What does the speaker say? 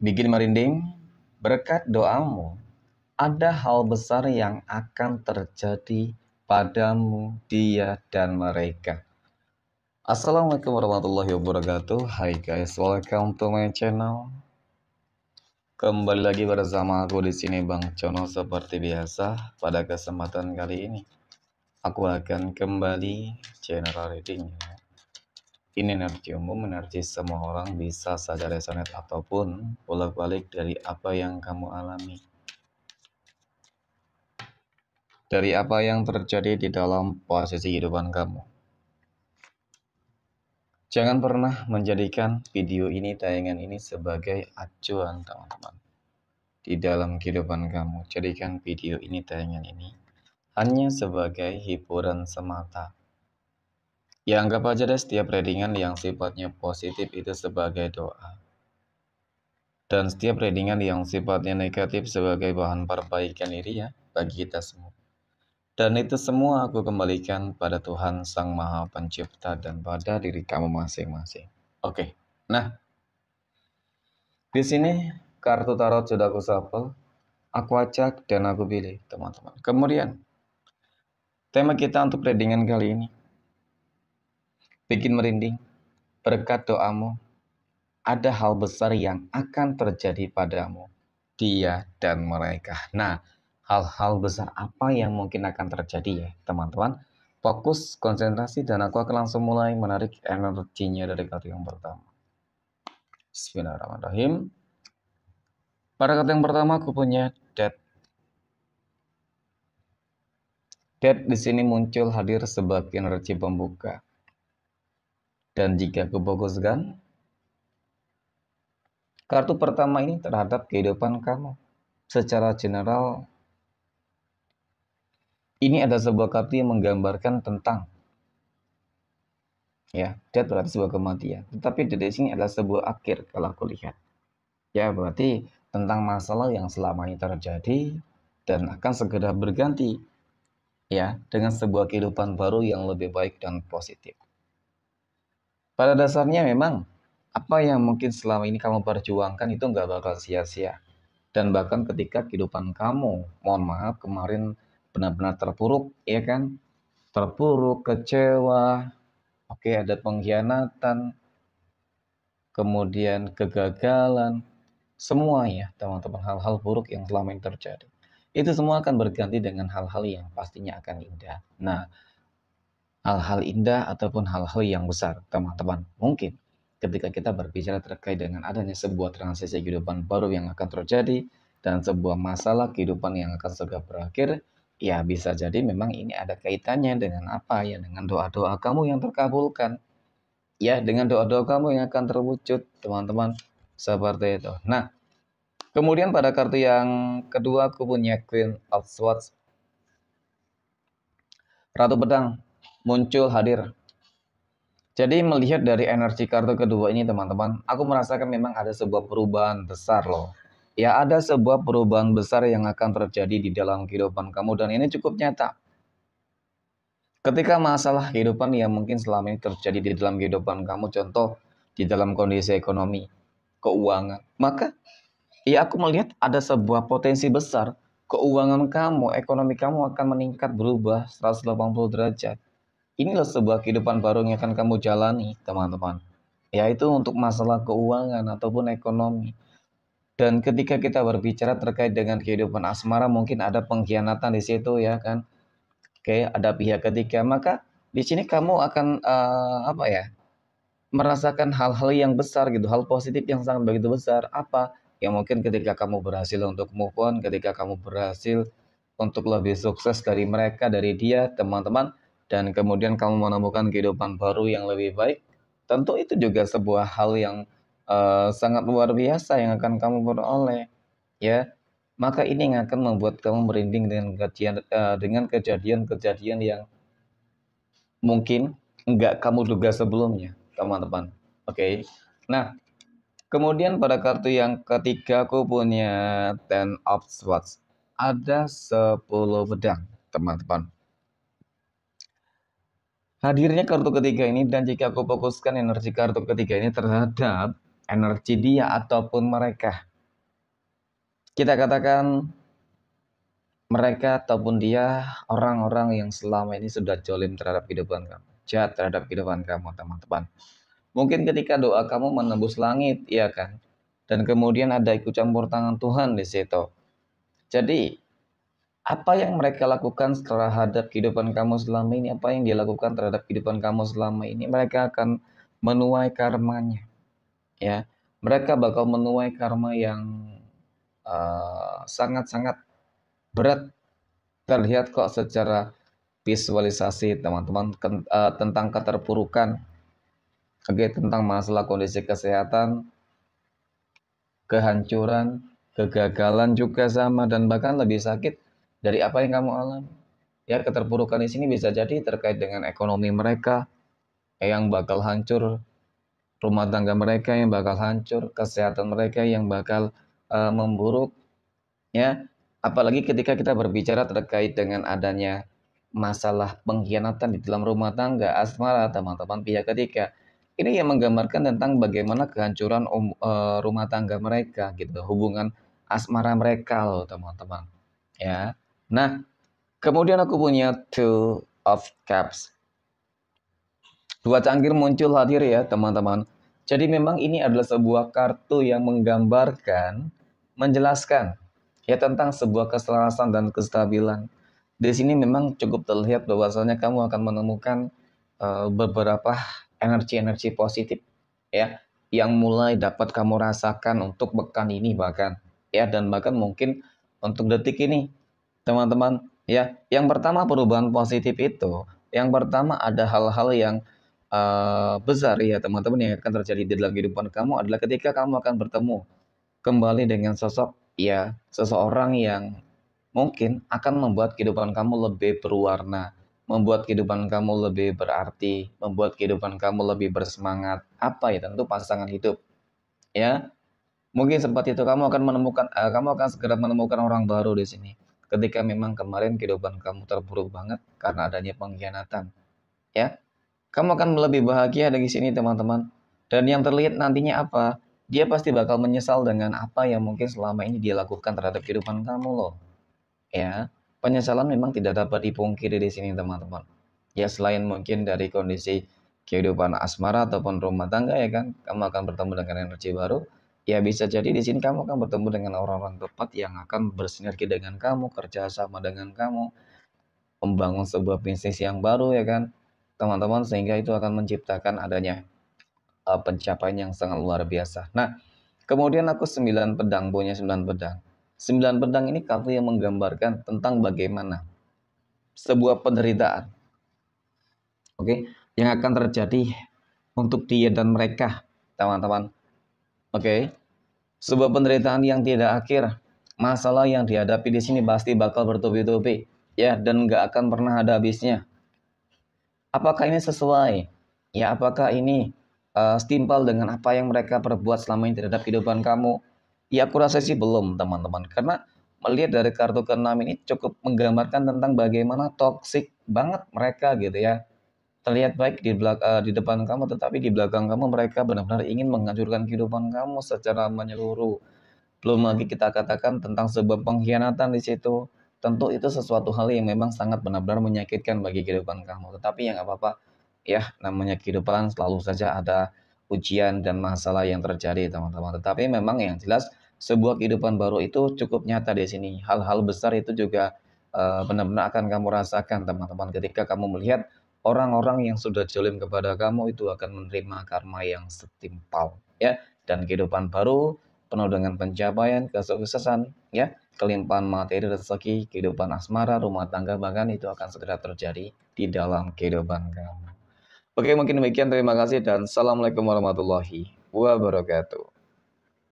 bikin merinding, berkat doamu, ada hal besar yang akan terjadi padamu, dia, dan mereka. Assalamualaikum warahmatullahi wabarakatuh. Hai guys, welcome to my channel. Kembali lagi bersama aku di sini Bang Cono seperti biasa. Pada kesempatan kali ini, aku akan kembali general reading. Ini energi umum, energi semua orang, bisa saja resonate ataupun bolak-balik dari apa yang kamu alami, dari apa yang terjadi di dalam posisi kehidupan kamu. Jangan pernah menjadikan video ini, tayangan ini sebagai acuan teman-teman. Di dalam kehidupan kamu, jadikan video ini, tayangan ini hanya sebagai hiburan semata. Ya anggap aja deh setiap readingan yang sifatnya positif itu sebagai doa. Dan setiap readingan yang sifatnya negatif sebagai bahan perbaikan diri ya bagi kita semua. Dan itu semua aku kembalikan pada Tuhan Sang Maha Pencipta dan pada diri kamu masing-masing. Oke. Nah, di sini kartu tarot sudah aku shuffle, aku acak dan aku pilih, teman-teman. Kemudian tema kita untuk readingan kali ini, bikin merinding, berkat doamu, ada hal besar yang akan terjadi padamu, dia dan mereka. Nah, hal-hal besar apa yang mungkin akan terjadi ya teman-teman? Fokus, konsentrasi, dan aku akan langsung mulai menarik energinya dari kartu yang pertama. Bismillahirrahmanirrahim. Pada kartu yang pertama aku punya Death. Death di sini muncul hadir sebagai energi pembuka. Dan jika aku fokuskan kartu pertama ini terhadap kehidupan kamu secara general, ini ada sebuah kartu yang menggambarkan tentang ya, death berarti sebuah kematian. Tetapi di sini adalah sebuah akhir kalau aku lihat. Ya, berarti tentang masalah yang selama ini terjadi dan akan segera berganti ya dengan sebuah kehidupan baru yang lebih baik dan positif. Pada dasarnya memang apa yang mungkin selama ini kamu perjuangkan itu nggak bakal sia-sia. Dan bahkan ketika kehidupan kamu, mohon maaf, kemarin benar-benar terpuruk, ya kan? Terpuruk, kecewa, oke, ada pengkhianatan, kemudian kegagalan, semua ya teman-teman, hal-hal buruk yang selama ini terjadi. Itu semua akan berganti dengan hal-hal yang pastinya akan indah. Nah, hal-hal indah ataupun hal-hal yang besar, teman-teman, mungkin ketika kita berbicara terkait dengan adanya sebuah transisi kehidupan baru yang akan terjadi dan sebuah masalah kehidupan yang akan segera berakhir, ya bisa jadi memang ini ada kaitannya dengan apa ya, dengan doa-doa kamu yang terkabulkan. Ya, dengan doa-doa kamu yang akan terwujud, teman-teman, seperti itu. Nah, kemudian pada kartu yang kedua aku punya Queen of Swords. Ratu Pedang muncul hadir. Jadi melihat dari energi kartu kedua ini teman-teman, aku merasakan memang ada sebuah perubahan besar loh. Ya, ada sebuah perubahan besar yang akan terjadi di dalam kehidupan kamu dan ini cukup nyata. Ketika masalah kehidupan yang mungkin selama ini terjadi di dalam kehidupan kamu, contoh di dalam kondisi ekonomi, keuangan, maka ya aku melihat ada sebuah potensi besar keuangan kamu, ekonomi kamu akan meningkat, berubah 180 derajat. Inilah sebuah kehidupan baru yang akan kamu jalani, teman-teman. Yaitu untuk masalah keuangan ataupun ekonomi. Dan ketika kita berbicara terkait dengan kehidupan asmara, mungkin ada pengkhianatan di situ ya kan. Oke, ada pihak ketiga, maka di sini kamu akan merasakan hal-hal yang besar gitu, hal positif yang sangat begitu besar. Apa? Ya mungkin ketika kamu berhasil untuk move on, ketika kamu berhasil untuk lebih sukses dari mereka, dari dia, teman-teman, dan kemudian kamu menemukan kehidupan baru yang lebih baik, tentu itu juga sebuah hal yang sangat luar biasa yang akan kamu peroleh, ya. Maka ini yang akan membuat kamu merinding dengan kejadian-kejadian yang mungkin enggak kamu duga sebelumnya, teman-teman. Oke. Nah, kemudian pada kartu yang ketiga aku punya Ten of Swords. Ada 10 pedang, teman-teman. Hadirnya kartu ketiga ini dan jika aku fokuskan energi kartu ketiga ini terhadap energi dia ataupun mereka. kita katakan mereka ataupun dia orang-orang yang selama ini sudah jolim terhadap kehidupan kamu, jahat terhadap kehidupan kamu, teman-teman. Mungkin ketika doa kamu menembus langit, ya kan? Dan kemudian ada ikut campur tangan Tuhan di situ. Jadi, apa yang mereka lakukan terhadap kehidupan kamu selama ini, apa yang dia lakukan terhadap kehidupan kamu selama ini, mereka akan menuai karmanya. Ya, mereka bakal menuai karma yang sangat-sangat berat, terlihat kok secara visualisasi teman-teman, tentang keterpurukan, oke, tentang masalah kondisi kesehatan, kehancuran, kegagalan juga sama, dan bahkan lebih sakit dari apa yang kamu alami. Ya, keterpurukan di sini bisa jadi terkait dengan ekonomi mereka yang bakal hancur, rumah tangga mereka yang bakal hancur, kesehatan mereka yang bakal memburuk, ya. Apalagi ketika kita berbicara terkait dengan adanya masalah pengkhianatan di dalam rumah tangga, asmara, teman-teman, pihak ketiga. Ini yang menggambarkan tentang bagaimana kehancuran rumah tangga mereka gitu, hubungan asmara mereka loh, teman-teman. Ya. Nah, kemudian aku punya two of cups. Dua cangkir muncul hadir ya, teman-teman. Jadi memang ini adalah sebuah kartu yang menggambarkan, menjelaskan ya tentang sebuah keselarasan dan kestabilan. Di sini memang cukup terlihat bahwasanya kamu akan menemukan beberapa energi-energi positif ya yang mulai dapat kamu rasakan untuk pekan ini bahkan ya, dan bahkan mungkin untuk detik ini, teman-teman ya. Yang pertama, perubahan positif itu, yang pertama ada hal-hal yang besar ya teman-teman yang akan terjadi di dalam kehidupan kamu adalah ketika kamu akan bertemu kembali dengan sosok ya, seseorang yang mungkin akan membuat kehidupan kamu lebih berwarna, membuat kehidupan kamu lebih berarti, membuat kehidupan kamu lebih bersemangat. Apa ya? Tentu pasangan hidup. Ya, mungkin seperti itu kamu akan menemukan, kamu akan segera menemukan orang baru di sini. Ketika memang kemarin kehidupan kamu terpuruk banget karena adanya pengkhianatan, ya, kamu akan lebih bahagia dari sini, teman-teman. Dan yang terlihat nantinya apa? Dia pasti bakal menyesal dengan apa yang mungkin selama ini dia lakukan terhadap kehidupan kamu loh. Ya, penyesalan memang tidak dapat dipungkiri di sini, teman-teman. Ya, selain mungkin dari kondisi kehidupan asmara ataupun rumah tangga ya kan, kamu akan bertemu dengan energi baru. Ya, bisa jadi di sini kamu akan bertemu dengan orang-orang tepat yang akan bersinergi dengan kamu, kerja sama dengan kamu, membangun sebuah bisnis yang baru ya kan, teman-teman, sehingga itu akan menciptakan adanya pencapaian yang sangat luar biasa. Nah, kemudian aku 9 pedang, punya 9 pedang. 9 pedang ini kartu yang menggambarkan tentang bagaimana sebuah penderitaan, oke, yang akan terjadi untuk dia dan mereka, teman-teman. Oke, sebuah penderitaan yang tidak akhir, masalah yang dihadapi di sini pasti bakal bertubi-tubi, ya, dan nggak akan pernah ada habisnya. Apakah ini sesuai? Ya, apakah ini setimpal dengan apa yang mereka perbuat selama ini terhadap kehidupan kamu? Ya, aku rasa sih belum, teman-teman. Karena melihat dari kartu ke-6 ini cukup menggambarkan tentang bagaimana toksik banget mereka gitu ya. Terlihat baik di depan kamu, tetapi di belakang kamu mereka benar-benar ingin menghancurkan kehidupan kamu secara menyeluruh. Belum lagi kita katakan tentang sebuah pengkhianatan di situ. Tentu itu sesuatu hal yang memang sangat benar-benar menyakitkan bagi kehidupan kamu. Tetapi yang apa-apa, ya namanya kehidupan selalu saja ada ujian dan masalah yang terjadi, teman-teman. Tetapi memang yang jelas sebuah kehidupan baru itu cukup nyata di sini. Hal-hal besar itu juga benar-benar akan kamu rasakan, teman-teman. Ketika kamu melihat orang-orang yang sudah jolim kepada kamu itu akan menerima karma yang setimpal, ya. Dan kehidupan baru penuh dengan pencapaian, kesuksesan, ya, kelimpahan materi, rezeki, kehidupan asmara, rumah tangga, bahkan itu akan segera terjadi di dalam kehidupan kamu. Oke, mungkin demikian. Terima kasih dan assalamualaikum warahmatullahi wabarakatuh.